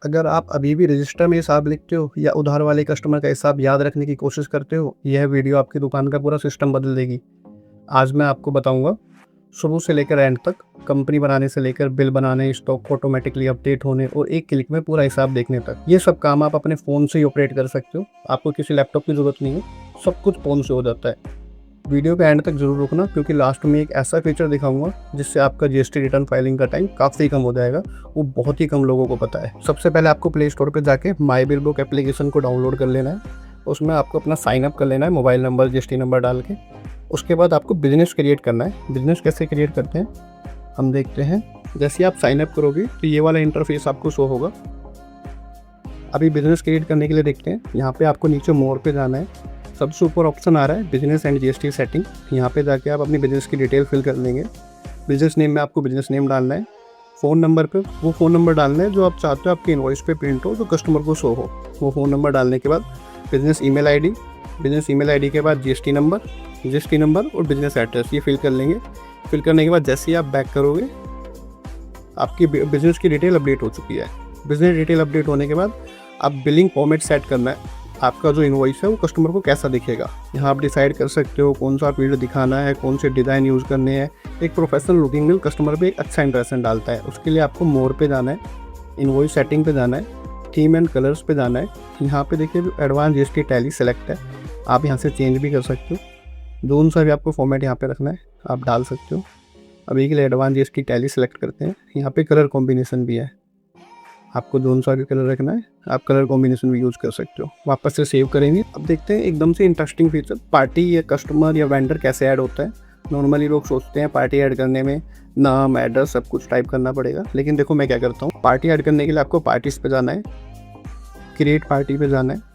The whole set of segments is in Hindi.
अगर आप अभी भी रजिस्टर में हिसाब लिखते हो या उधार वाले कस्टमर का हिसाब याद रखने की कोशिश करते हो, यह वीडियो आपकी दुकान का पूरा सिस्टम बदल देगी। आज मैं आपको बताऊंगा शुरू से लेकर एंड तक, कंपनी बनाने से लेकर बिल बनाने, स्टॉक ऑटोमेटिकली अपडेट होने और एक क्लिक में पूरा हिसाब देखने तक। ये सब काम आप अपने फ़ोन से ही ऑपरेट कर सकते हो। आपको किसी लैपटॉप की ज़रूरत नहीं है, सब कुछ फ़ोन से हो जाता है। वीडियो के एंड तक जरूर रुकना, क्योंकि लास्ट में एक ऐसा फीचर दिखाऊंगा जिससे आपका जीएसटी रिटर्न फाइलिंग का टाइम काफ़ी कम हो जाएगा। वो बहुत ही कम लोगों को पता है। सबसे पहले आपको प्ले स्टोर पर जाके माई बिल बुक एप्लीकेशन को डाउनलोड कर लेना है। उसमें आपको अपना साइन अप कर लेना है, मोबाइल नंबर जीएसटी नंबर डाल के। उसके बाद आपको बिजनेस क्रिएट करना है। बिजनेस कैसे क्रिएट करते हैं हम देखते हैं। जैसे आप साइन अप करोगे तो ये वाला इंटरफेस आपको शो होगा। अभी बिजनेस क्रिएट करने के लिए देखते हैं, यहाँ पे आपको नीचे मोर पे जाना है। सबसे ऊपर ऑप्शन आ रहा है बिजनेस एंड जीएसटी सेटिंग। यहाँ पे जाके आप अपनी बिजनेस की डिटेल फिल कर लेंगे। बिजनेस नेम में आपको बिजनेस नेम डालना है। फ़ोन नंबर पे वो फ़ोन नंबर डालना है जो आप चाहते हो आपके इनवॉइस पे प्रिंट हो, जो कस्टमर को शो हो। वो फ़ोन नंबर डालने के बाद business email ID, business email ID के बाद जीएसटी नंबर और बिजनेस एड्रेस, ये फिल कर लेंगे। फिल करने के बाद जैसे ही आप बैक करोगे, आपकी बिजनेस की डिटेल अपडेट हो चुकी है। बिजनेस डिटेल अपडेट होने के बाद आप बिलिंग फॉर्मेट सेट करना है। आपका जो इनवॉइस है वो कस्टमर को कैसा दिखेगा, यहाँ आप डिसाइड कर सकते हो कौन सा फील्ड दिखाना है, कौन से डिज़ाइन यूज़ करने हैं। एक प्रोफेशनल लुकिंग बिल कस्टमर पे एक अच्छा इंप्रेशन डालता है। उसके लिए आपको मोर पे जाना है, इनवॉइस सेटिंग पे जाना है, थीम एंड कलर्स पे जाना है। यहाँ पे देखिए एडवांस जीएसटी टैली सेलेक्ट है, आप यहाँ से चेंज भी कर सकते हो। जोन सा भी आपको फॉर्मेट यहाँ पे रखना है, आप डाल सकते हो। अभी के लिए एडवांस जीएसटी टैली सेलेक्ट करते हैं। यहाँ पे कलर कॉम्बिनेशन भी है, आपको जोन सा भी कलर रखना है, आप कलर कॉम्बिनेशन भी यूज़ कर सकते हो। वापस से सेव करेंगे। अब देखते हैं एकदम से इंटरेस्टिंग फीचर, पार्टी या कस्टमर या वेंडर कैसे ऐड होता है। नॉर्मली लोग सोचते हैं पार्टी ऐड करने में नाम, एड्रेस सब कुछ टाइप करना पड़ेगा, लेकिन देखो मैं क्या करता हूँ। पार्टी ऐड करने के लिए आपको पार्टीज पे जाना है, क्रिएट पार्टी पे जाना है।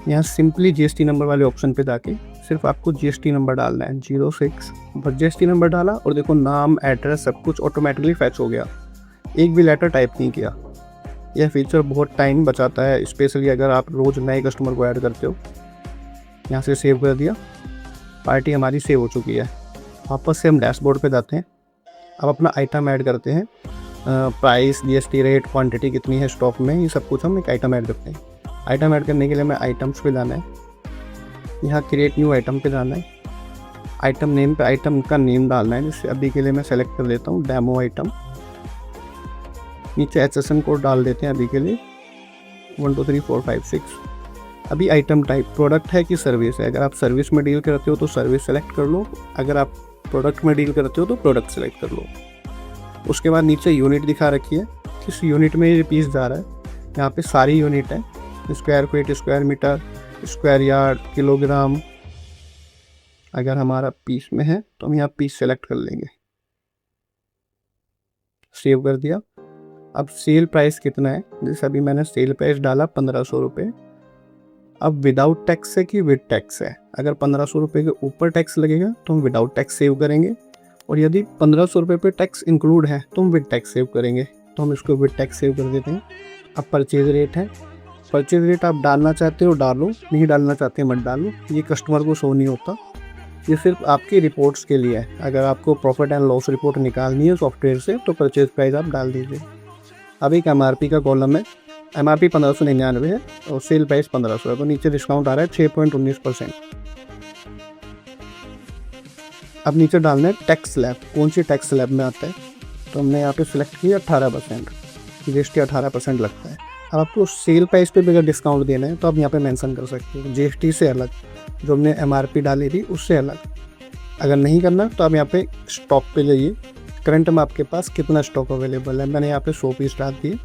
यहाँ सिंपली जीएसटी नंबर वाले ऑप्शन पे जाके सिर्फ आपको जीएसटी नंबर डालना है 06। बस जीएसटी नंबर डाला और देखो नाम, एड्रेस सब कुछ ऑटोमेटिकली फैच हो गया। एक भी लेटर टाइप नहीं किया। यह फीचर बहुत टाइम बचाता है, स्पेशली अगर आप रोज़ नए कस्टमर को ऐड करते हो। यहाँ से सेव कर दिया, पार्टी हमारी सेव हो चुकी है। वापस से हम डैशबोर्ड पे जाते हैं। अब अपना आइटम ऐड करते हैं, प्राइस, जीएसटी रेट, क्वांटिटी कितनी है स्टॉक में, ये सब कुछ हम एक आइटम ऐड करते हैं। आइटम ऐड करने के लिए हमें आइटम्स पे जाना है, यहाँ क्रिएट न्यू आइटम पे जाना है। आइटम नेम पे आइटम का नेम डालना है, जिससे अभी के लिए मैं सेलेक्ट कर लेता हूँ डेमो आइटम। नीचे HSN कोड डाल देते हैं अभी के लिए 1 2 3 4 5 6। अभी आइटम टाइप प्रोडक्ट है कि सर्विस है। अगर आप सर्विस में डील करते हो तो सर्विस सेलेक्ट कर लो, अगर आप प्रोडक्ट में डील करते हो तो प्रोडक्ट सेलेक्ट कर लो। उसके बाद नीचे यूनिट दिखा रखी है, किस यूनिट में ये पीस जा रहा है। यहाँ पे सारी यूनिट है, square feet, square metre, square yard, kilogram. अगर हमारा पीस में है तो हम यहाँ पीस सेलेक्ट कर लेंगे, सेव कर दिया। अब सेल प्राइस कितना है, जैसे अभी मैंने सेल प्राइस डाला 1500 रुपये। अब विदाउट टैक्स है कि विद टैक्स है। अगर 1500 रुपये के ऊपर टैक्स लगेगा तो हम विदाउट टैक्स सेव करेंगे, और यदि 1500 रुपये पे टैक्स इंक्लूड है तो हम विद टैक्स सेव करेंगे। तो हम इसको विद टैक्स सेव कर देते हैं। अब परचेज रेट है, परचेज रेट आप डालना चाहते हो डालो, नहीं डालना चाहते मत डालो, ये कस्टमर को शो नहीं होता। ये सिर्फ आपकी रिपोर्ट्स के लिए है। अगर आपको प्रॉफिट एंड लॉस रिपोर्ट निकालनी है सॉफ्टवेयर से तो परचेज प्राइस आप डाल दीजिए। अब एक MRP का कॉलम है, MRP 1599 है और सेल प्राइस 1500 है, तो नीचे डिस्काउंट आ रहा है 6.19%। अब नीचे डालना है टैक्स स्लैब, कौन सी टैक्स स्लैब में आता है, तो हमने यहाँ पे सिलेक्ट किया 18%, जीएसटी 18% लगता है। अब आपको सेल प्राइस पे भी अगर डिस्काउंट देना है तो आप यहाँ पे मेंशन कर सकते हो, जीएसटी से अलग, जो हमने MRP डाली थी उससे अलग। अगर नहीं करना तो आप यहाँ पे स्टॉक पे जाइए, करंट में आपके पास कितना स्टॉक अवेलेबल है। मैंने यहाँ पे 100 पीस डाल दिए।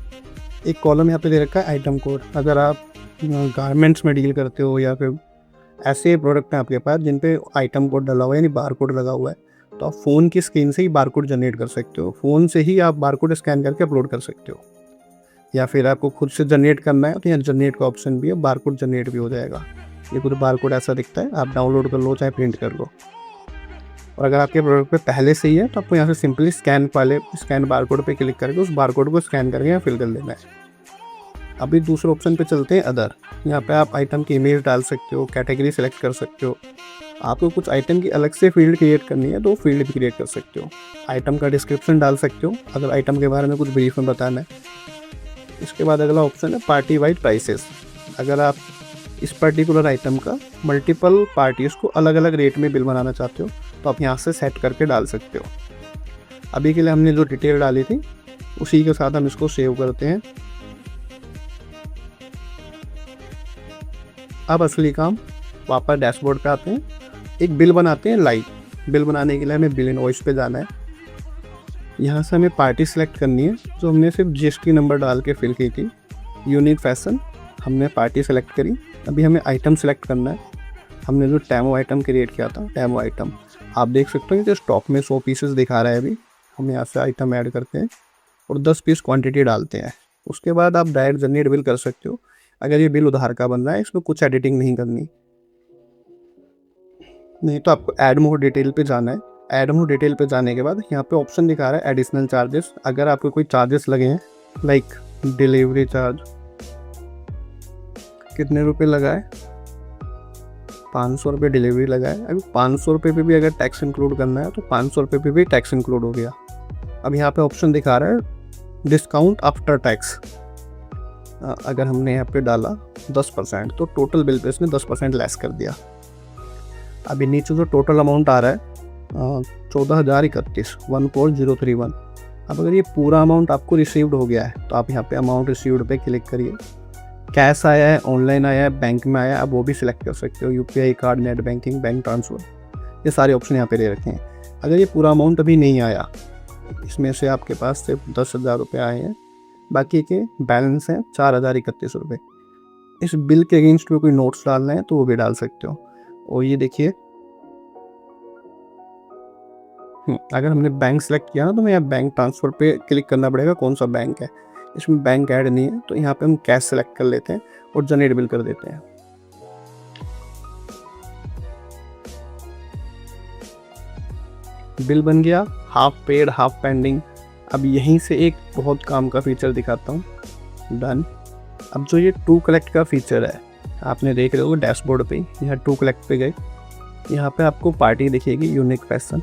एक कॉलम यहाँ पे दे रखा है आइटम कोड। अगर आप गारमेंट्स में डील करते हो या फिर ऐसे प्रोडक्ट हैं आपके पास जिन पे आइटम कोड डला हुआ है, यानी बार कोड लगा हुआ है, तो आप फ़ोन की स्क्रीन से ही बार कोड जनरेट कर सकते हो। फ़ोन से ही आप बार कोड स्कैन करके अपलोड कर सकते हो, या फिर आपको खुद से जनरेट करना है तो यहाँ जनरेट का ऑप्शन भी है, बार कोड जनरेट भी हो जाएगा। ये पूरा बार कोड ऐसा दिखता है, आप डाउनलोड कर लो चाहे प्रिंट कर लो। और अगर आपके प्रोडक्ट पे पहले से ही है तो आपको यहाँ से सिंपली स्कैन बार कोड पे क्लिक करके उस बार कोड को स्कैन करके यहाँ फिल कर लेना है। अभी दूसरे ऑप्शन पे चलते हैं अदर। यहाँ पे आप आइटम की इमेज डाल सकते हो, कैटेगरी सेलेक्ट कर सकते हो। आपको कुछ आइटम की अलग से फील्ड क्रिएट करनी है तो फील्ड भी क्रिएट कर सकते हो। आइटम का डिस्क्रिप्शन डाल सकते हो, अगर आइटम के बारे में कुछ ब्रीफ में बताना है। इसके बाद अगला ऑप्शन है पार्टी वाइड प्राइसेस। अगर आप इस पर्टिकुलर आइटम का मल्टीपल पार्टीज़ को अलग अलग रेट में बिल बनाना चाहते हो तो आप यहाँ से सेट करके डाल सकते हो। अभी के लिए हमने जो डिटेल डाली थी उसी के साथ हम इसको सेव करते हैं। अब असली काम, वापस डैशबोर्ड पे आते हैं, एक बिल बनाते हैं लाइव। बिल बनाने के लिए हमें बिल इनवॉइस पे जाना है। यहाँ से हमें पार्टी सेलेक्ट करनी है जो हमने सिर्फ जीएसटी नंबर डाल के फिल की थी। यूनिक फैशन, हमने पार्टी सेलेक्ट करी। अभी हमें आइटम सेलेक्ट करना है। हमने जो टैमो आइटम क्रिएट किया था, टैमो आइटम आप देख सकते हो जो स्टॉक में 100 पीसेस दिखा रहा है। अभी हम यहाँ से आइटम ऐड करते हैं और 10 पीस क्वांटिटी डालते हैं। उसके बाद आप डायरेक्ट जनरेट बिल कर सकते हो। अगर ये बिल उधार का बन रहा है, इसमें कुछ एडिटिंग नहीं करनी, नहीं तो आपको ऐड मोर डिटेल पे जाना है। ऐड मोर डिटेल पे जाने के बाद यहाँ पे ऑप्शन दिखा रहा है एडिशनल चार्जेस। अगर आपको कोई चार्जेस लगे हैं लाइक डिलीवरी चार्ज, कितने रुपए लगा है, 500 रुपये डिलीवरी लगा है। अभी 500 रुपये पे भी अगर टैक्स इंक्लूड करना है तो 500 रुपये पे भी टैक्स इंक्लूड हो गया। अब यहाँ पे ऑप्शन दिखा रहा है डिस्काउंट आफ्टर टैक्स। अगर हमने यहाँ पे डाला 10% तो टोटल बिल पे इसने 10% लेस कर दिया। अभी नीचे जो टोटल अमाउंट आ रहा है 14,031, 14,031। अब अगर ये पूरा अमाउंट आपको रिसीव्ड हो गया है तो आप यहाँ पे अमाउंट रिसीव्ड पे क्लिक करिए। कैश आया है, ऑनलाइन आया है, बैंक में आया है, आप वो भी सिलेक्ट कर सकते हो। UPI card, net banking, bank transfer, ये सारे ऑप्शन यहाँ पे दे रखे हैं। अगर ये पूरा अमाउंट अभी नहीं आया, इसमें से आपके पास सिर्फ 10,000 रुपये आए हैं, बाकी के बैलेंस हैं 4,031 रुपये। इस बिल के अगेंस्ट में कोई नोट्स डालना है तो वो भी डाल सकते हो। और ये देखिए अगर हमने बैंक सेलेक्ट किया ना तो मैं यहाँ बैंक ट्रांसफ़र पे क्लिक करना पड़ेगा, कौन सा बैंक है। इसमें बैंक ऐड नहीं है तो यहाँ पे हम कैश सेलेक्ट कर लेते हैं और जनरेट बिल कर देते हैं। बिल बन गया, हाफ पेड हाफ पेंडिंग। अब यहीं से एक बहुत काम का फीचर दिखाता हूँ, डन। अब जो ये टू कलेक्ट का फीचर है, आपने देख रहे हो डैशबोर्ड पे, यहाँ टू कलेक्ट पे गए, यहाँ पे आपको पार्टी दिखेगी यूनिक फैशन।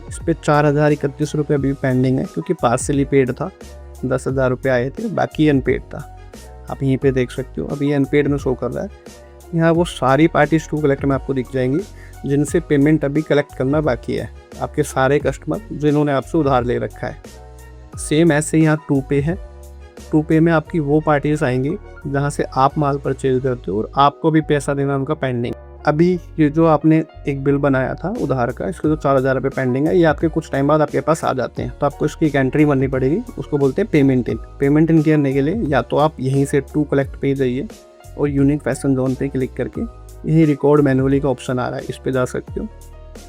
इस पर 4,031 रुपये अभी पेंडिंग है क्योंकि पार्सली पेड था, 10,000 रुपये आए थे, बाकी अनपेड था। आप यहीं पे देख सकते हो अभी अनपेड में शो कर रहा है। यहाँ वो सारी पार्टीज टू कलेक्ट में आपको दिख जाएंगी जिनसे पेमेंट अभी कलेक्ट करना बाकी है। आपके सारे कस्टमर जिन्होंने आपसे उधार ले रखा है। सेम ऐसे यहाँ टू पे है। टू पे में आपकी वो पार्टीज आएंगी जहाँ से आप माल परचेज करते हो और आपको भी पैसा देना उनका पेंडिंग। अभी ये जो आपने एक बिल बनाया था उधार का, इसके जो 4,000 रुपये पेंडिंग है, ये आपके कुछ टाइम बाद आपके पास आ जाते हैं। तो आपको इसकी एक एंट्री भरनी पड़ेगी, उसको बोलते हैं पेमेंट इन। पेमेंट इन करने के लिए या तो आप यहीं से टू कलेक्ट पे जाइए और यूनिक फैशन जोन पे क्लिक करके यही रिकॉर्ड मैनुअली का ऑप्शन आ रहा है, इस पर जा सकते हो।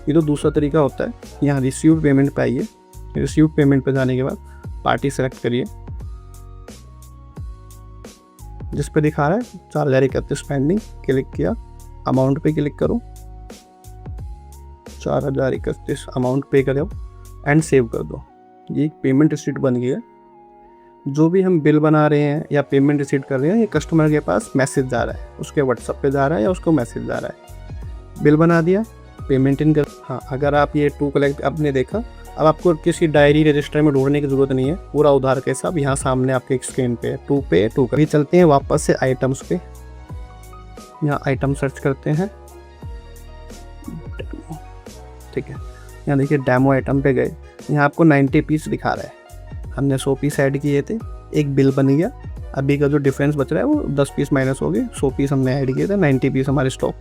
ये तो दूसरा तरीका होता है। यहाँ रिसीव्ड पेमेंट पे आइए, रिसीव्ड पेमेंट पे जाने के बाद पार्टी सेलेक्ट करिए जिस पे दिखा रहा है 4,031 पेंडिंग, क्लिक किया, अमाउंट पे क्लिक करो, 4,031 अमाउंट पे करो एंड सेव कर दो। ये एक पेमेंट रिसीट बन गई है। जो भी हम बिल बना रहे हैं या पेमेंट रिसीट कर रहे हैं, ये कस्टमर के पास मैसेज जा रहा है, उसके व्हाट्सएप पे जा रहा है या उसको मैसेज जा रहा है। बिल बना दिया, पेमेंट इन कर। हाँ, अगर आप ये टू कलेक्ट आपने देखा, अब आपको किसी डायरी रजिस्टर में ढूंढने की जरूरत नहीं है, पूरा उधार के हिसाब यहाँ सामने आपके स्क्रीन पे टू पे टू। अभी चलते हैं वापस से आइटम्स पे, यहाँ आइटम सर्च करते हैं, ठीक है। यहाँ देखिए डेमो आइटम पे गए, यहाँ आपको 90 पीस दिखा रहा है। हमने 100 पीस ऐड किए थे, एक बिल बन गया। अभी का जो डिफरेंस बच रहा है वो 10 पीस माइनस हो गए। 100 पीस हमने ऐड किए थे, 90 पीस हमारे स्टॉक,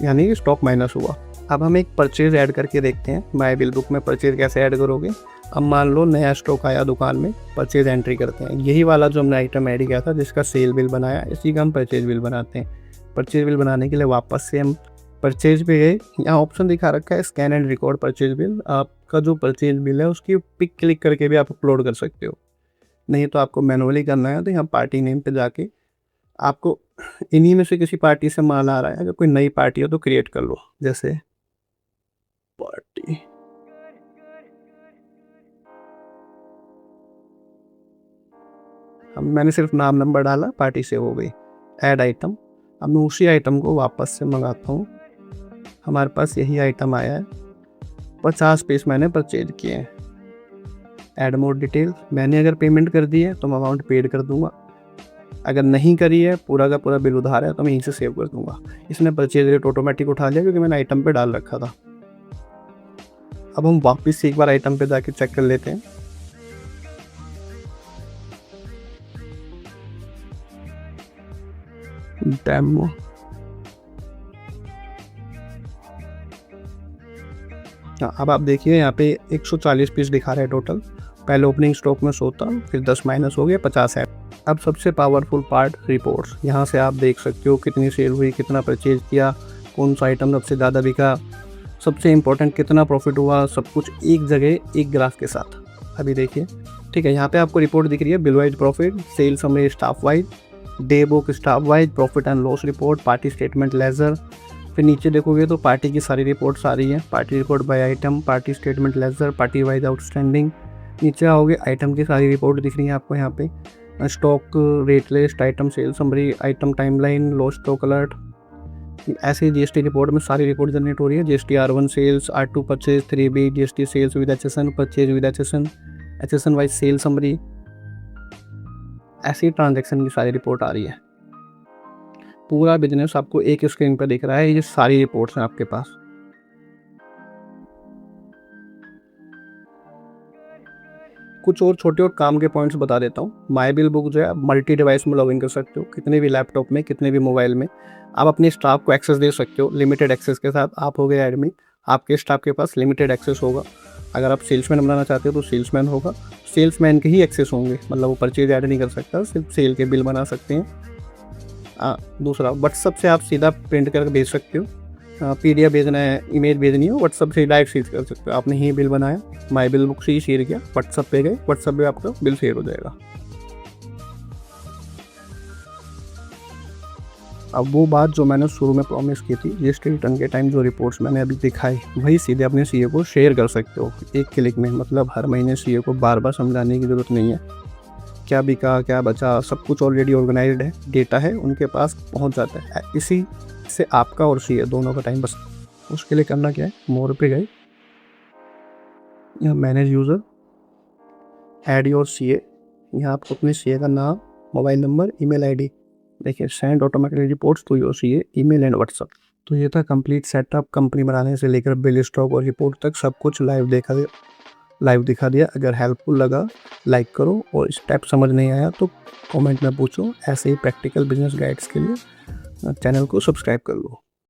यानी कि स्टॉक माइनस हुआ। अब हम एक परचेज ऐड करके देखते हैं। माय बिल बुक में परचेज कैसे ऐड करोगे। अब मान लो नया स्टॉक आया दुकान में, परचेज एंट्री करते हैं। यही वाला जो हमने आइटम ऐड किया था जिसका सेल बिल बनाया, इसी का हम परचेज बिल बनाते हैं। परचेज बिल बनाने के लिए वापस से हम परचेज पे गए, यहाँ ऑप्शन दिखा रखा है scan and record purchase bill. आपका जो परचेज बिल है उसकी पिक क्लिक करके भी आप अपलोड कर सकते हो, नहीं तो आपको मैनुअली करना है तो यहाँ पार्टी नेम पे जाके आपको इन्हीं में से किसी पार्टी से माल आ रहा है। अगर कोई नई पार्टी हो तो क्रिएट कर लो, जैसे पार्टी मैंने सिर्फ नाम नंबर डाला, पार्टी से हो गई। ऐड आइटम, अब मैं उसी आइटम को वापस से मंगाता हूँ। हमारे पास यही आइटम आया है, 50 पीस मैंने परचेज किए हैं। ऐड मोर डिटेल, मैंने अगर पेमेंट कर दी है तो मैं अमाउंट पेड कर दूंगा, अगर नहीं करी है पूरा का पूरा बिल उधार है तो मैं यहीं से सेव कर दूंगा। इसने परचेज रेट ऑटोमेटिक उठा लिया क्योंकि मैंने आइटम पे डाल रखा था। अब हम वापस से एक बार आइटम पे जाके चेक कर लेते हैं। डेमो हाँ, अब आप देखिए यहाँ पे 140 पीस दिखा रहा है टोटल। पहले ओपनिंग स्टॉक में 100 था, फिर 10 माइनस हो गया, 50 है। अब सबसे पावरफुल पार्ट रिपोर्ट्स। यहाँ से आप देख सकते हो कितनी सेल हुई, कितना परचेज किया, कौन सा आइटम सबसे ज़्यादा बिका, सबसे इम्पोर्टेंट कितना प्रॉफिट हुआ, सब कुछ एक जगह एक ग्राफ के साथ। अभी देखिए, ठीक है, यहाँ पे आपको रिपोर्ट दिख रही है, bill wise profit, sale summary staff wise, day book staff wise, profit and loss report, party statement ledger. फिर नीचे देखोगे तो पार्टी की सारी रिपोर्ट्स आ रही हैं, party report by item, party statement ledger, party wise outstanding. नीचे आओगे आइटम की सारी रिपोर्ट दिख रही है आपको यहाँ पे, stock rate list, item sale summary, item timeline, loss stock alert. ऐसे जीएसटी रिपोर्ट में सारी रिपोर्ट जनरेट हो रही है। GST R1 sales, R2 purchase, 3B GST sales with HSN, purchase with HSN wise sale summary, ऐसी ट्रांजैक्शन की सारी रिपोर्ट आ रही है। पूरा बिजनेस आपको एक स्क्रीन पर दिख रहा है, ये सारी रिपोर्ट्स हैं आपके पास। कुछ और छोटे और काम के पॉइंट्स बता देता हूँ। माई बिल बुक जो है आप मल्टी डिवाइस में लॉगिन कर सकते हो, कितने भी लैपटॉप में, कितने भी मोबाइल में। आप अपने स्टाफ को एक्सेस दे सकते हो लिमिटेड एक्सेस के साथ। आप हो गए एडमिन, आपके स्टाफ के पास लिमिटेड एक्सेस होगा। अगर आप सेल्समैन बनाना चाहते हो तो सेल्समैन होगा, सेल्समैन के ही एक्सेस होंगे, मतलब वो परचेज ऐड नहीं कर सकता, सिर्फ सेल के बिल बना सकते हैं। दूसरा, व्हाट्सअप से आप सीधा प्रिंट करके भेज सकते हो। PDF भेजना है, इमेज भेजनी हो, व्हाट्सअप से डायरेक्ट शेयर कर सकते हो। आपने ही बिल बनाया, माई बिल बुक से ही शेयर किया, व्हाट्सअप पे गए, व्हाट्सअप पे आपका बिल शेयर हो जाएगा। अब वो बात जो मैंने शुरू में प्रॉमिस की थी, जीएसटी रिटर्न के टाइम जो रिपोर्ट्स मैंने अभी दिखाई, वही सीधे अपने CA को शेयर कर सकते हो एक क्लिक में। मतलब हर महीने CA को बार बार समझाने की ज़रूरत नहीं है, क्या बिका क्या बचा, सब कुछ ऑलरेडी ऑर्गेनाइज्ड है, डेटा है, उनके पास पहुंच जाता है। इसी से आपका और CA दोनों का टाइम बस। उसके लिए करना क्या है, मोर पे गए, यहाँ manage user, add your CA, यहाँ आपको अपने CA का नाम, मोबाइल नंबर, ईमेल ID, देखिए send automatic reports to your CA, email and WhatsApp. तो ये था कंप्लीट सेटअप, कंपनी बनाने से लेकर बिल स्टॉक और रिपोर्ट तक सब कुछ लाइव दिखा दिया। अगर हेल्पफुल लगा लाइक करो, और स्टेप समझ नहीं आया तो कमेंट में पूछो। ऐसे ही प्रैक्टिकल बिजनेस गाइड्स के लिए चैनल को सब्सक्राइब कर लो।